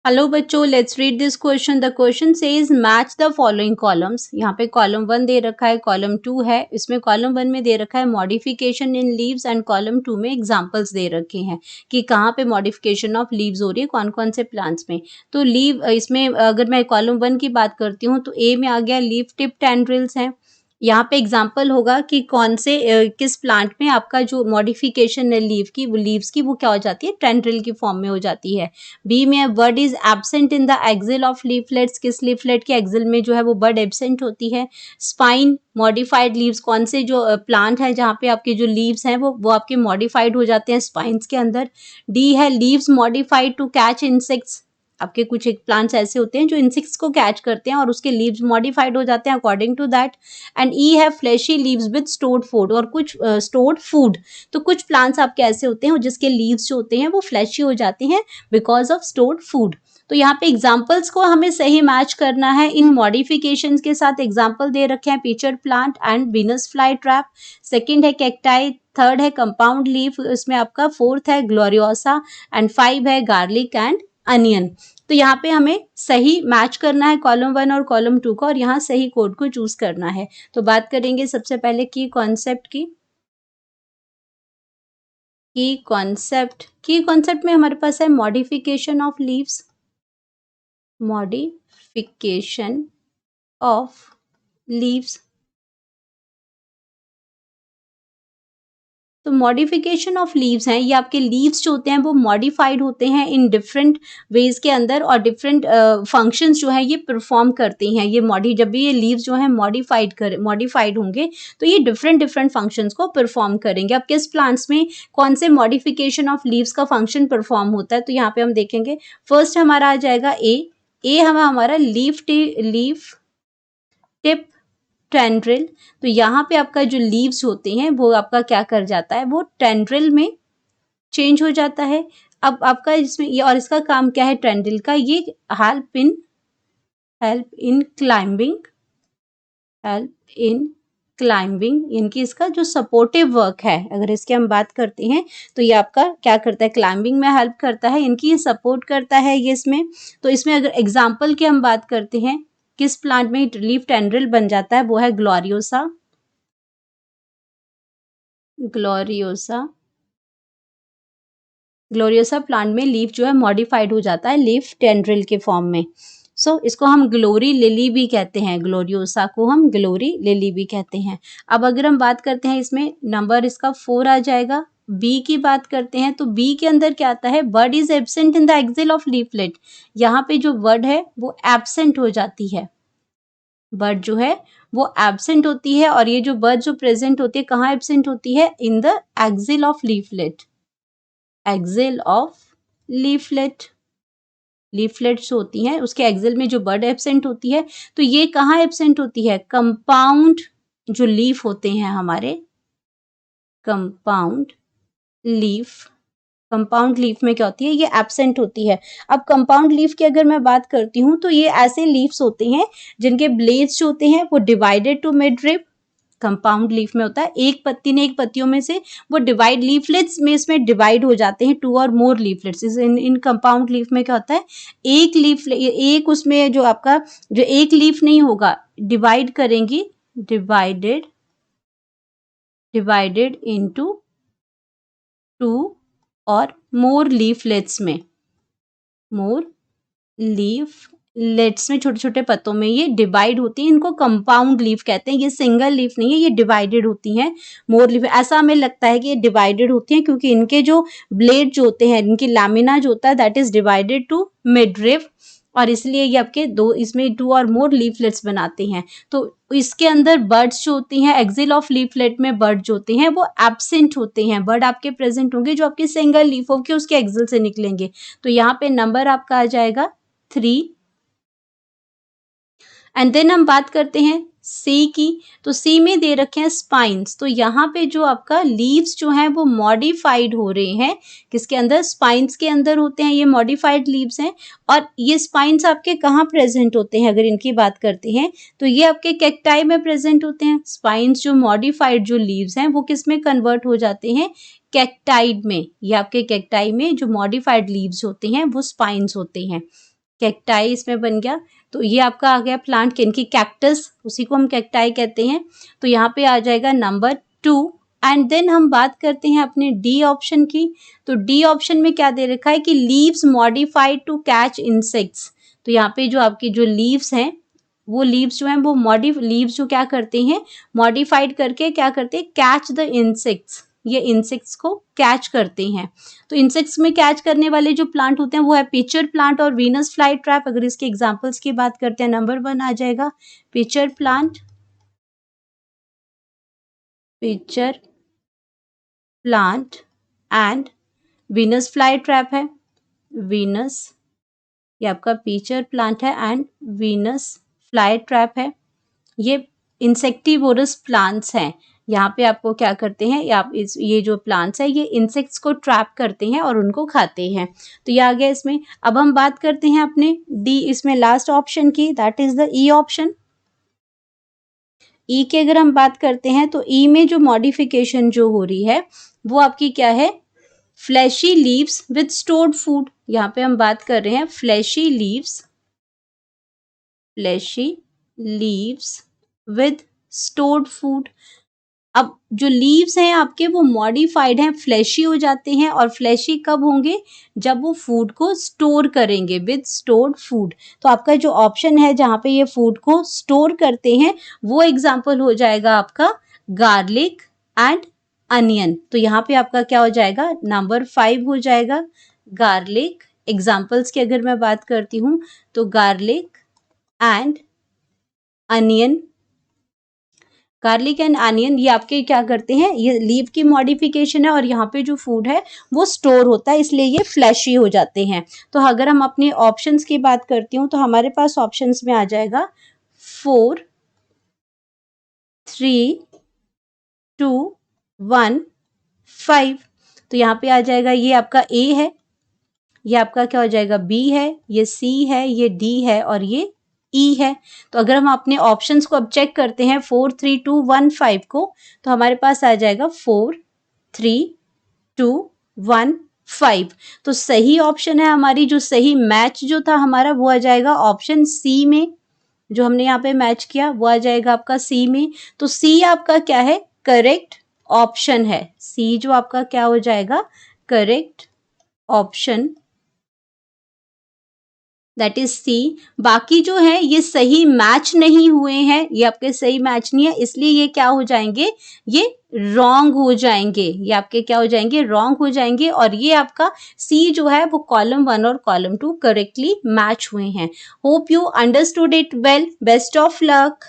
Hello बच्चों, let's read this question. The question says match the following columns. यहाँ पे column 1 दे रखा है, कॉलम 2 है। इसमें कॉलम 1 में दे रखा है modification in leaves and column 2 में एग्जांपल्स दे रखे हैं कि कहाँ पे मॉडिफिकेशन ऑफ लीव्स हो रही है, कौन कौन से प्लांट्स में। तो लीव इसमें अगर मैं कॉलम 1 की बात करती हूँ तो ए में आ गया लीव टिप टेंड्रिल्स हैं। यहाँ पे एग्जाम्पल होगा कि कौन से किस प्लांट में आपका जो मॉडिफिकेशन है लीव की, वो लीव्स की वो क्या हो जाती है, टेंड्रिल की फॉर्म में हो जाती है। बी में word is absent in the axil of leaflets, किस लीफलेट के एक्सिल में जो है वो वर्ड एब्सेंट होती है। स्पाइन मॉडिफाइड लीव्स, कौन से जो प्लांट है जहाँ पे आपके जो लीव्स हैं वो आपके मॉडिफाइड हो जाते हैं स्पाइन्स के अंदर। डी है leaves modified to catch insects, आपके कुछ एक प्लांट्स ऐसे होते हैं जो इंसेक्ट्स को कैच करते हैं और उसके लीव्स मॉडिफाइड हो जाते हैं अकॉर्डिंग टू दैट। एंड ई है flashy leaves with stored food, और कुछ स्टोर्ड फूड, तो कुछ प्लांट्स आपके ऐसे होते हैं जिसके लीव्स जो होते हैं वो फ्लैशी हो जाते हैं बिकॉज ऑफ स्टोर्ड फूड। तो यहाँ पे एग्जाम्पल्स को हमें सही मैच करना है इन मॉडिफिकेशन के साथ। एग्जाम्पल दे रखे हैं pitcher plant and Venus fly trap. Second है कैक्टाई, थर्ड है कंपाउंड लीफ, इसमें आपका फोर्थ है ग्लोरियोसा एंड 5 है गार्लिक एंड अनियन। तो यहाँ पे हमें सही मैच करना है कॉलम 1 और कॉलम 2 का, और यहाँ सही कोड को चूज करना है। तो बात करेंगे सबसे पहले की कॉन्सेप्ट की। की कॉन्सेप्ट में हमारे पास है modification of leaves, modification of leaves. तो मॉडिफिकेशन ऑफ लीव्स हैं, ये आपके लीव्स जो होते हैं वो मॉडिफाइड होते हैं इन डिफरेंट वेज के अंदर, और डिफरेंट फंक्शंस जो है ये परफॉर्म करते हैं। ये जब भी ये लीव्स जो है मॉडिफाइड होंगे तो ये डिफरेंट फंक्शंस को परफॉर्म करेंगे। अब किस प्लांट्स में कौन से मॉडिफिकेशन ऑफ लीव्स का फंक्शन परफॉर्म होता है, तो यहाँ पे हम देखेंगे। फर्स्ट हमारा आ जाएगा ए हमारा लीफ टिप टेंड्रिल। तो यहाँ पे आपका जो लीव्स होते हैं वो आपका क्या कर जाता है, वो टेंड्रिल में चेंज हो जाता है। अब आपका इसमें ये, और इसका काम क्या है टेंड्रिल का, ये हेल्प इन क्लाइंबिंग इनकी, इसका जो सपोर्टिव वर्क है, अगर इसकी हम बात करते हैं तो ये आपका क्या करता है, क्लाइंबिंग में हेल्प करता है, इनकी ये सपोर्ट करता है ये इसमें। तो इसमें अगर एग्जाम्पल की हम बात करते हैं किस प्लांट में लीफ टेंड्रिल बन जाता है, वो है ग्लोरियोसा। ग्लोरियोसा प्लांट में लीफ जो है मॉडिफाइड हो जाता है लीफ टेंड्रिल के फॉर्म में। इसको हम ग्लोरी लिली भी कहते हैं, ग्लोरियोसा को हम ग्लोरी लिली भी कहते हैं। अब अगर हम बात करते हैं इसमें नंबर इसका 4 आ जाएगा। बी की बात करते हैं तो बी के अंदर क्या आता है, word is absent in the axil of leaflet. यहाँ पे जो वर्ड है वो एब्सेंट हो जाती है, वर्ड जो है वो एब्सेंट होती है, और ये जो वर्ड जो प्रेजेंट होती है कहाँ एब्सेंट होती है, in the axil of leaflet. Axil of leaflets होती हैं उसके एक्सिल में जो वर्ड एब्सेंट होती है, तो ये कहाँ एब्सेंट होती है, कंपाउंड जो लीफ होते हैं हमारे, कंपाउंड लीफ में क्या होती है, ये एब्सेंट होती है। अब कंपाउंड लीफ की अगर मैं बात करती हूँ तो ये ऐसे लीव्स होते हैं जिनके ब्लेड्स जो होते हैं वो divided to mid rib. Compound leaf में होता है एक पत्ती ने एक पत्तियों में से वो डिवाइड लीफलेट्स में इसमें डिवाइड हो जाते हैं, 2 और मोर लीफलेट्स। इन कंपाउंड लीफ में क्या होता है, एक उसमें जो आपका जो एक लीफ नहीं होगा, डिवाइड करेंगी, डिवाइडेड इनटू 2 और मोर लीफलेट्स में, छोटे छोटे पत्तों में ये डिवाइड होती है, इनको कंपाउंड लीफ कहते हैं। ये सिंगल लीफ नहीं है, ये डिवाइडेड होती हैं, मोर लीफ। ऐसा हमें लगता है कि ये डिवाइडेड होती हैं क्योंकि इनके जो ब्लेड जो होते हैं, इनकी लैमिना जो होता है that is divided to midrib, और इसलिए ये आपके इसमें 2 और मोर लीफलेट्स बनाते हैं। तो इसके अंदर बर्ड्स जो होती हैं, एक्सिल ऑफ लीफलेट में बर्ड जो होते हैं वो एब्सेंट होते हैं, बर्ड आपके प्रेजेंट होंगे जो आपके सिंगल लीफ होके उसके एक्सिल से निकलेंगे। तो यहाँ पे नंबर आपका आ जाएगा 3। एंड देन हम बात करते हैं सी की। तो सी में दे रखे हैं स्पाइन्स। तो यहाँ पे जो आपका लीव्स जो हैं वो मॉडिफाइड हो रहे हैं, किसके अंदर, स्पाइन्स के अंदर होते हैं, ये मॉडिफाइड लीव्स हैं। और ये स्पाइन्स आपके कहाँ प्रेजेंट होते हैं, अगर इनकी बात करते हैं तो ये आपके कैक्टाई में प्रेजेंट होते हैं। स्पाइन्स जो मॉडिफाइड जो लीव्स हैं वो किस में कन्वर्ट हो जाते हैं, कैक्टाइड में। ये आपके कैक्टाई में जो मॉडिफाइड लीव्स होते हैं वो स्पाइन्स होते हैं। कैक्टाई इसमें बन गया। तो ये आपका आ गया प्लांट किनकी, कैक्टस, उसी को हम कैक्टाई कहते हैं। तो यहाँ पे आ जाएगा नंबर 2। एंड देन हम बात करते हैं अपने डी ऑप्शन की। तो डी ऑप्शन में क्या दे रखा है कि leaves modified to catch insects. तो यहाँ पे जो आपकी जो लीव्स हैं, वो लीव्स जो हैं वो लीव्स जो क्या करते हैं, मॉडिफाइड करके क्या करते हैं, कैच द इंसेक्ट्स, ये इंसेक्ट्स को कैच करते हैं। तो इंसेक्ट्स में कैच करने वाले जो प्लांट होते हैं वो है पिचर प्लांट और वीनस फ्लाई ट्रैप। अगर इसके एग्जांपल्स की बात करते हैं, नंबर 1 आ जाएगा pitcher plant and Venus fly trap है, वीनस, ये आपका पिचर प्लांट है एंड वीनस फ्लाई ट्रैप है। ये इंसेक्टिवोरस प्लांट्स हैं। यहाँ पे आपको क्या करते हैं, ये जो प्लांट्स है ये इंसेक्ट्स को ट्रैप करते हैं और उनको खाते हैं। तो ये आ गया इसमें। अब हम बात करते हैं अपने डी, इसमें लास्ट ऑप्शन की, that is the E option. E की अगर हम बात करते हैं तो ई में जो मॉडिफिकेशन जो हो रही है वो आपकी क्या है, flashy leaves with stored food. यहाँ पे हम बात कर रहे हैं flashy leaves with stored food. अब जो लीव्स हैं आपके वो मॉडिफाइड हैं, फ्लैशी हो जाते हैं। और फ्लैशी कब होंगे, जब वो फूड को स्टोर करेंगे, विद स्टोर्ड फूड। तो आपका जो ऑप्शन है जहाँ पे ये फूड को स्टोर करते हैं वो एग्जाम्पल हो जाएगा आपका गार्लिक एंड अनियन। तो यहाँ पे आपका क्या हो जाएगा, नंबर 5 हो जाएगा गार्लिक। एग्जाम्पल्स की अगर मैं बात करती हूँ तो garlic and onion, garlic and onion ये आपके क्या करते हैं, ये लीव की मॉडिफिकेशन है और यहाँ पे जो फूड है वो स्टोर होता है, इसलिए ये फ्लैशी हो जाते हैं। तो अगर हम अपने ऑप्शंस की बात करती हूँ तो हमारे पास ऑप्शंस में आ जाएगा 4, 3, 2, 1, 5। तो यहाँ पे आ जाएगा, ये आपका ए है, ये आपका क्या हो जाएगा, बी है, ये सी है, ये डी है और ये ई है। तो अगर हम अपने ऑप्शंस को अब चेक करते हैं 4, 3, 2, 1, 5 को, तो हमारे पास आ जाएगा 4, 3, 2, 1, 5। तो सही ऑप्शन है हमारी, जो सही मैच जो था हमारा वो आ जाएगा ऑप्शन सी में। जो हमने यहाँ पे मैच किया वो आ जाएगा आपका सी में। तो सी आपका क्या है, करेक्ट ऑप्शन है। सी जो आपका क्या हो जाएगा, correct option, that is C. बाकी जो है ये सही मैच नहीं हुए हैं, ये आपके सही मैच नहीं है, इसलिए ये क्या हो जाएंगे, ये रॉन्ग हो जाएंगे, ये आपके क्या हो जाएंगे, रॉन्ग हो जाएंगे। और ये आपका सी जो है वो कॉलम 1 और कॉलम 2 करेक्टली मैच हुए हैं। Hope you understood it well, best of luck.